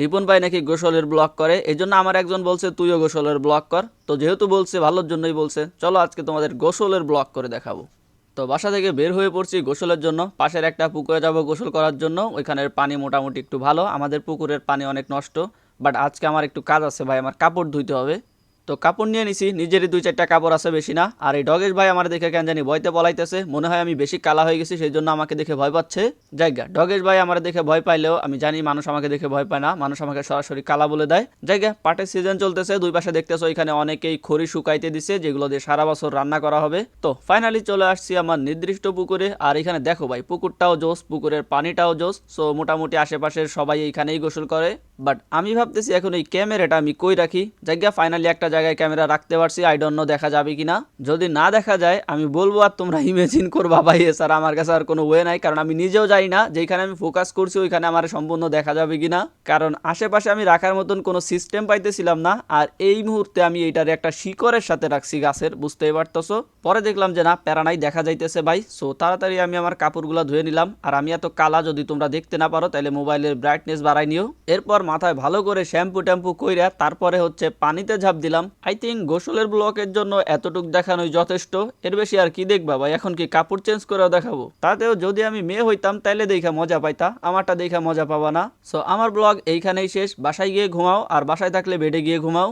রিপন ভাই নাকি গোসলের ব্লগ করে, এই জন্য আমার একজন বলছে তুইও গোসলের ব্লগ কর। তো যেহেতু বলছে ভালোর জন্যই বলছে, চলো আজকে তোমাদের গোসলের ব্লগ করে দেখাবো। তো বাসা থেকে বের হয়ে পড়ছি গোসলের জন্য, পাশের একটা পুকুরে যাব গোসল করার জন্য। ওইখানের পানি মোটামুটি একটু ভালো, আমাদের পুকুরের পানি অনেক নষ্ট। বাট আজকে আমার একটু কাজ আছে ভাই, আমার কাপড় ধুইতে হবে। তো কাপড় নিয়ে নিছি, নিজেরই 2-4টা কাপড় আছে, বেশি না। আর এই ডগেশ ভাই আমার দেখে কেন জানি ভয়তে পলাইতেছে, মনে হয় আমি বেশি কালা হয়ে গেছি, সেই জন্য আমাকে দেখে ভয় পাচ্ছে। জায়গা ডগেশ ভাই আমার দেখে ভয় পাইলেও আমি জানি মানুষ আমাকে দেখে ভয় পায় না, মানুষ আমাকে সরাসরি কালা বলে দেয়। জায়গা পাটের সিজন চলতেছে, দুই পাশে দেখতেছো এখানে অনেকেই খড়ি শুকাইতে দিছে, যেগুলো দিয়ে সারা বছর রান্না করা হবে। তো ফাইনালি চলে আসছি আমার নির্দিষ্ট পুকুরে। আর এখানে দেখো ভাই, পুকুরটাও জোস, পুকুরের পানিটাও জোস। সো মোটামুটি আশেপাশের সবাই এইখানেই গোসল করে। বাট আমি ভাবতেছি এখন এই ক্যামেরাটা আমি কই রাখি। জায়গা ফাইনালি একটা জায়গায় ক্যামেরা রাখতে পারছি, আই ডোন্ট নো দেখা যাবে কিনা। যদি না দেখা যায় আমি বলবো, আর তোমরা ইমেজিন করবা ভাই, এছাড়া আমার কাছে আর কোনো ওয়ে নাই। কারণ আমি নিজেও জানি না যেখানে আমি ফোকাস করছি ওইখানে আমার সম্পূর্ণ দেখা যাবে কিনা। কারণ আশেপাশে আমি রাখার মতন কোনো সিস্টেম পাইতেছিলাম না। আর এই মুহূর্তে আমি এইটার একটা শিকড়ের সাথে রাখছি গাছের, বুঝতেই পারতেছো। পরে দেখলাম যে না, প্যারানাই দেখা যাইতেছে ভাই। সো তাড়াতাড়ি আমি আমার কাপড়গুলো ধুয়ে নিলাম। আর আমি এত কালা যদি তোমরা দেখতে না পারো তাহলে মোবাইলের ব্রাইটনেস বাড়াই নিও। এরপর মাথায় ভালো করে শ্যাম্পু ট্যাম্পু কইরা তারপরে হচ্ছে পানিতে ঝাঁপ দিলাম। আই থিঙ্ক গোসলের ব্লকের জন্য এতটুক দেখানোই যথেষ্ট, এর বেশি আর কি দেখবা ভাই। এখন কি কাপড় চেঞ্জ করেও দেখাবো? তাতেও যদি আমি মেয়ে হইতাম তাইলে দেখা মজা পাইতা, আমারটা দেখা মজা পাবা না। সো আমার ব্লগ এইখানেই শেষ। বাসায় গিয়ে ঘুমাও, আর বাসায় থাকলে বেডে গিয়ে ঘুমাও।